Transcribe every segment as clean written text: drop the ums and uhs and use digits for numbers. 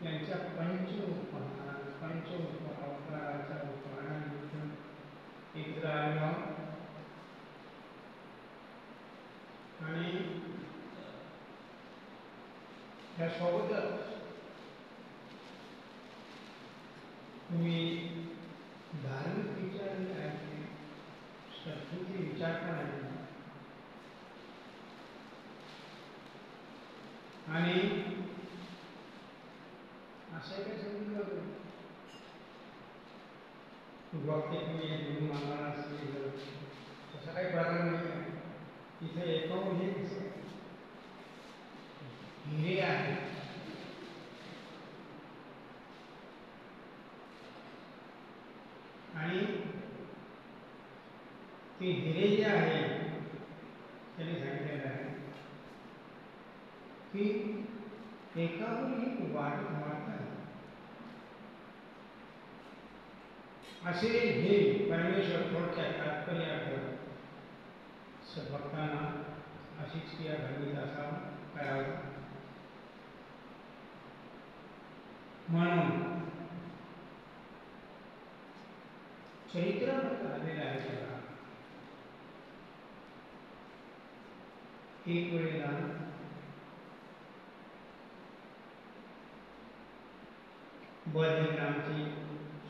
यांच्या पंचोपकाराच्या उपमानानिमित्त एकत्र आलो आणि त्यासोबतच तुम्ही धार्मिक विचार संस्कृती विचार पण आहे आणि असं काही सांगितलं बघते तुम्ही निवडून मागणार असेल तसा काही प्रकार नाही आहे इथे एका म्हणजे हिरे आहे आणि ते हिरे जे आहे त्यांनी सांगितलेलं आहे की एकावर एक वाढत आहे असे हे परमेश्वर थोडक्यात तात्पर्यार्थ सद्भक्तांना अशीच क्रिया घडवीत असावं करावं म्हणून चरित्र आलेलं आहे त्याला एक वेळेला बद्री नामचे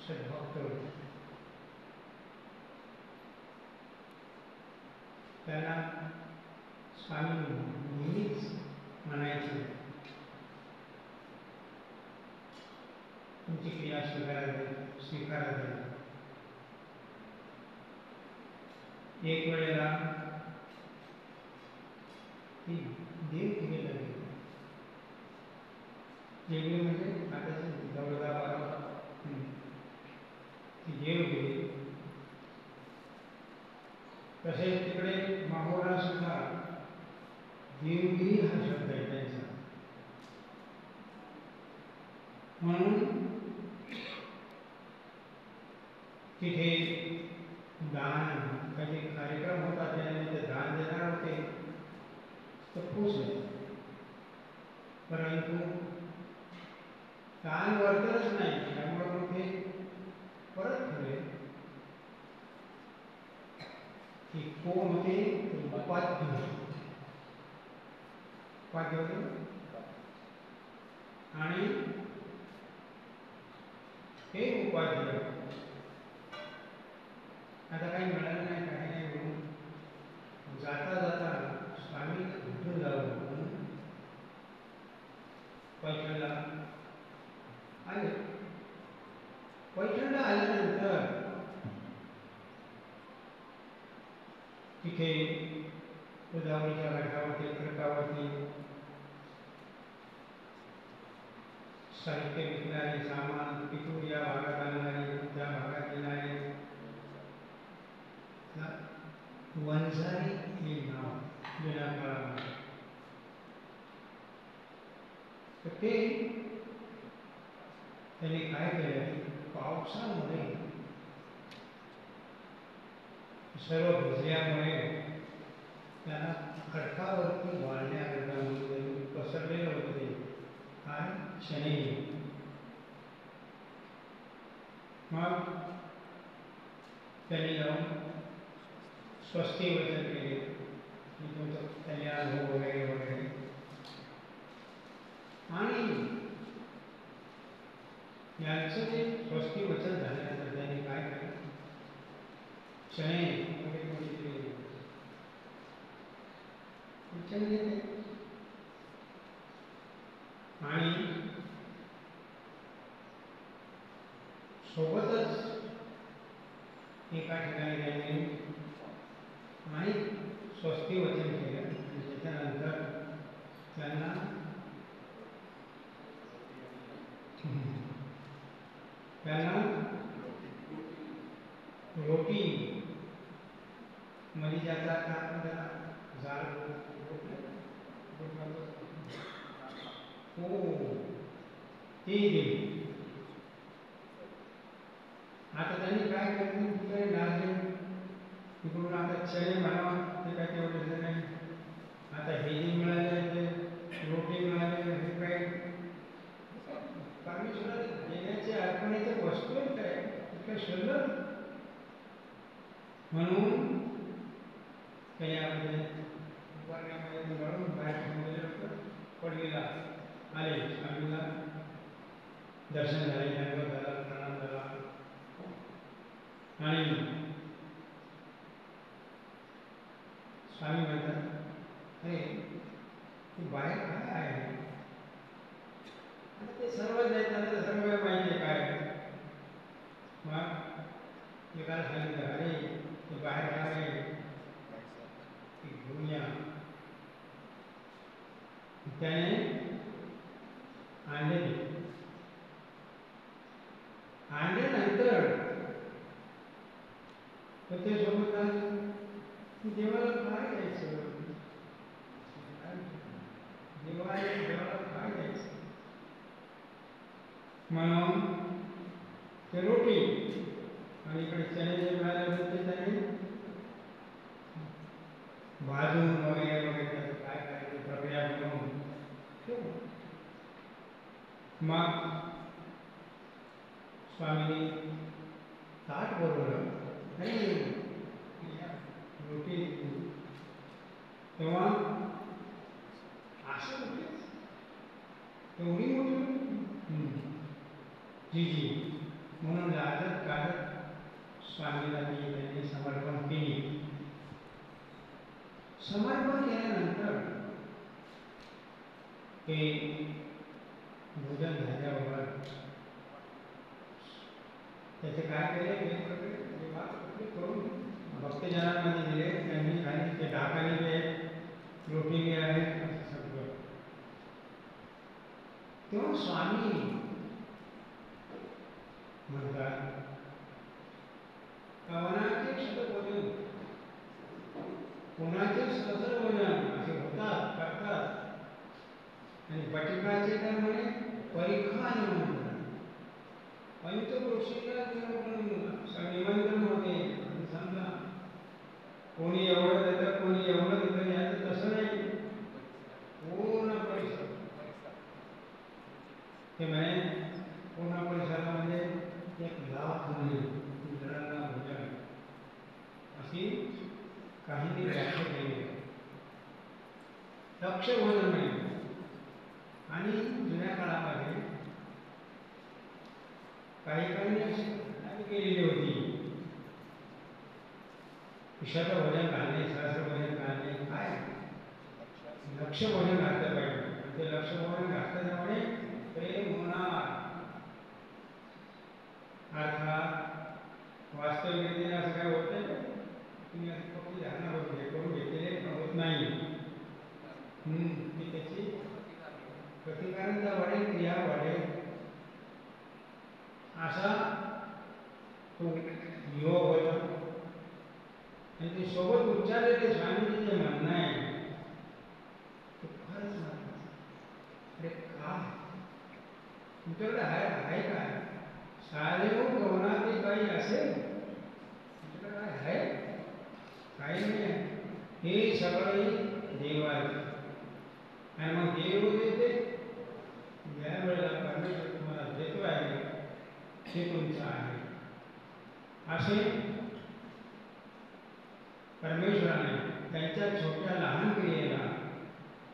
सद्भक्त त्याला स्वामी नेहमीच म्हणायचे तुमची क्रिया स्वीकारा एक वेळेला ती देव केलेला गेली म्हणजे आता दौडगा बारा ती देव गेली तसेच तिकडे माहोला सुद्धा देवगिरी हा शब्द आहे त्यांचा म्हणून तिथे दान काही कार्यक्रम होता त्यानिमित्त दान देणार होते तर पोचले परंतु दान वर्तनच नाही त्यामुळे मग ते परत ठरले की कोण होते उपाध्य होते आणि हे उपाध्य आता काही मिळालं नाही काही नाही म्हणून जाता जाता स्वामी भेटून जावं म्हणून पैठणला आले पैठणला आल्यानंतर तिथे गोदावरीच्या घाटावरती तटावरती साहित्य विकणारे सामान तिथून या भागात आणणारे त्या भागात येणारे वंजारी हे नाव जुन्या काळामध्ये तर ते त्यांनी काय केलं पावसामुळे सर्व भिजल्यामुळे त्यांना खडकावरती वाळण्याकरता म्हणून पसरलेलं होतं ते काय शनी मग त्यांनी जाऊन स्वस्ती वचन केले की तुमचं कल्याण हो वगैरे वगैरे आणि यांचं जे स्वस्ती वचन झाल्यानंतर त्यांनी काय केलं शने आणि सोबतच एका ठिकाणी त्यांनी आणि स्वस्ती वचन केलं त्याच्यानंतर त्यांना रोटी मध्ये ज्याचा त्याला जाळ हो ते दिली आता त्यांनी काय केलं तिकडे नाचले तिकडून आता चणे म्हणावा ते काय तेवढं नाही आता हे जे मिळाले ते रोटी मिळाले हे काय काढून बाहेर समुद्रात पडलेला आले. स्वामीला दर्शन झाले, दंडवत झाला, प्रणाम झाला आणि स्वामी म्हणतात, अरे तू बाहेर काय आहे? ते सर्व त्यांना सर्व माहिती आहे काय. मग एकाला सांगितलं, अरे तू बाहेर काय आहे ते घेऊन या. त्याने आणले. आणल्यानंतर ते सोबत देवाला काय द्यायचं, देवाला काय द्यायचं म्हणून ते रोटी आणि इकडे चणे जे मिळाले होते त्याने भाजून वगैरे वगैरे काय काय प्रक्रिया करून मग स्वामीने ताट बरोबर नाही रोटी तेव्हा असं एवढी मोठी जी जी म्हणून लाजत काढत स्वामीला ती त्यांनी समर्पण केली. समर्पण केल्यानंतर ते भोजन झाल्यावर त्याचे काय केले करून भक्तजनांमध्ये दिले. त्यांनी खाली ते ढाकाने जे रोटी आहे सगळं. तेव्हा स्वामी म्हणतात, कवनाचे क्षतभोजन कोणाचे सहस्र भोजन असे होतात करतात आणि बटिकाचे तर म्हणे परीक्षा निमंत्रण पंचक्रोशीला निमंत्रण होते. समजा कोणी एवढं देतं कोणी एवढं देतं, याचं तसं नाही. पूर्ण परिसर ते म्हणे पूर्ण परिसरामध्ये 1,00,000 जणांना भोजन अशी काहींनी व्याख्या केली. लक्ष भोजन नाही. आणि जुन्या काळामध्ये काही काही केलेली होती. विषाचं भोजन घालणे, सहस्र भोजन घालणे, काय लक्ष भोजन घातलं पाहिजे. ते लक्ष भोजन घातल्यामुळे प्रेम होणार. अर्थात वास्तविकतेने असं काय होत नाही. तुम्ही असं फक्त धारणा करून घेतलेले होत नाही. ती त्याची प्रतिकारता वाढेल, क्रिया वाढेल, असा तो योग होता. आणि ते सोबत उच्चारलेले स्वामींचे जे म्हणणं आहे ते फारच महत्वाचं. अरे काय तुमच्याकडे आहे काय? साधेव गवनाचे काही असेल तुमच्याकडे काय आहे? काही नाही. हे सगळे देव आहेत. आणि मग देव देते ज्या वेळेला परमेश्वर तुम्हाला देतो आहे ते तुमचं आहे. असे परमेश्वराने त्यांच्या छोट्या लहान क्रियेला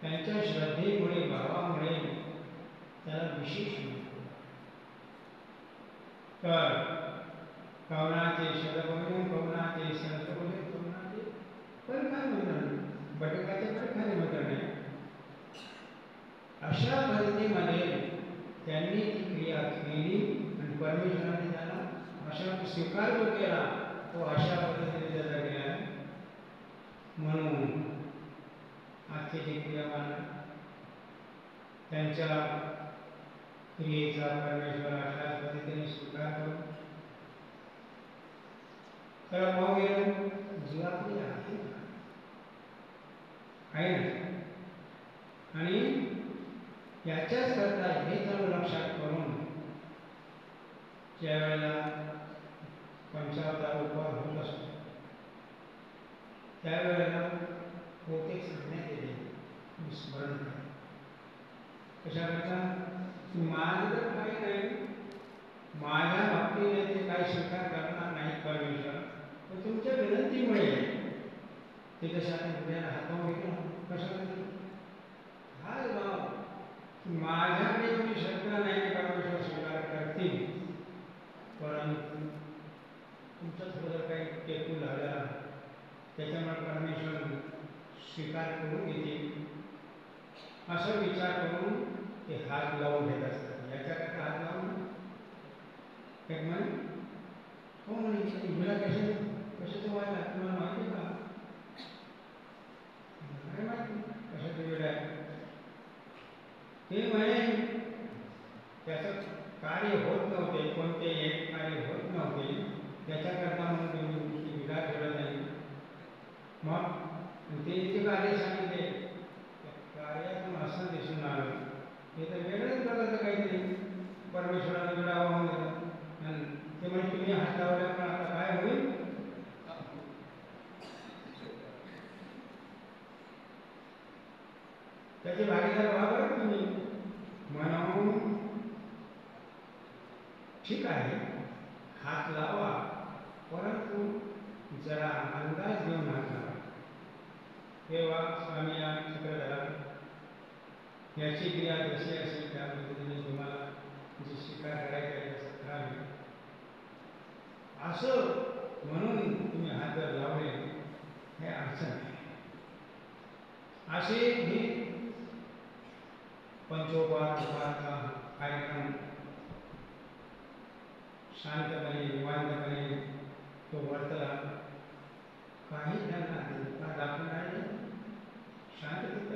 त्यांच्या श्रद्धेमुळे भावामुळे त्याला विशेष म्हणतो. तर कवनाचे शतभोजन, कवनाचे सहस्रभोजन, कवनाचे परिखार म्हणतात, बटकाचे परिखार म्हणतात नाही. अशा पद्धतीमध्ये त्यांनी ती क्रिया केली आणि परमेश्वराने त्याला अशा स्वीकार जो केला तो अशा पद्धतीने त्याचा केला. म्हणून आजचे जे क्रियावान त्यांच्या क्रियेचा परमेश्वर अशाच पद्धतीने स्वीकार करून तर पाहू गेलो जीवातली आहे ना. आणि याच्याच करता हे चालू लक्षात करून ज्या वेळेला पंचावतार उपवास होत असतो त्यावेळेला बहुतेक सांगण्यात येते स्मरण करा. कशाकरता? माझं तर काही नाही, माझ्या बाबतीने ते काही स्वीकार करणार नाही परमेश्वर, पण तुमच्या विनंतीमुळे ते कशा हातावर घेतलं कशाला माझ्याकडे कोणी शंका नाही की परमेश्वर स्वीकार करतील, परंतु तुमचं थोडं काही टेकू लागला त्याच्यामुळे परमेश्वर स्वीकार करून घेतील असं विचार करून ते हात लावून घेत असतात. याच्याकरता हात लावून एक म्हणे हो म्हणे मला कशाचं व्हायला तुम्हाला माहिती का? काय माहिती कशाचं वेळ आहे ते म्हणे त्याचं कार्य होत नव्हते, कोणते एक कार्य होत नव्हते, त्याच्याकरता म्हणून तुम्ही विचार करत नाही. मग ते इथे कार्य सांगितले कार्यातून असं दिसून आलं हे तर वेगळंच प्रकारचं काहीतरी परमेश्वराने मिळावं म्हणून आणि ते म्हणजे तुम्ही हात लावल्या पण आता काय होईल? त्याचे भागीदार व्हा बरं तुम्ही. म्हणून ठीक आहे हात लावा, परंतु जरा अंदाज घेऊन हात लावा. तेव्हा स्वामी या चक्रधरात याची क्रिया जशी असेल त्या पद्धतीने तुम्हाला जी स्वीकार करायची आहे तसं करावी असं म्हणून तुम्ही हात जर लावले हे अडचण आहे. असे ही पंचोपहार उपाहारचा कार्यक्रम शांतपणे निवांतपणे तो वर्तला. काही त्यांना दाखवून आहे शांततेत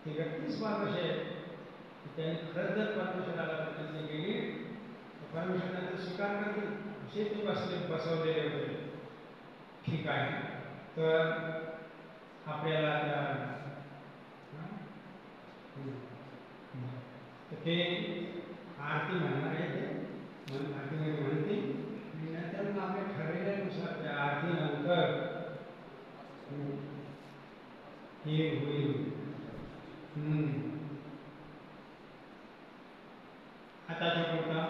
ते व्यक्तीच फार असे त्यांनी खरंच जर परमेश्वराला प्रयत्न केली तर परमेश्वराने स्वीकार करतील असे ते बसवलेले होते. ठीक आहे तर आपल्याला ते आरती म्हणणार आहे ते आरतीमध्ये म्हणते नंतर मग आपल्या ठरलेल्यानुसार त्या आरतीनंतर हे होईल. आताच्या पुरता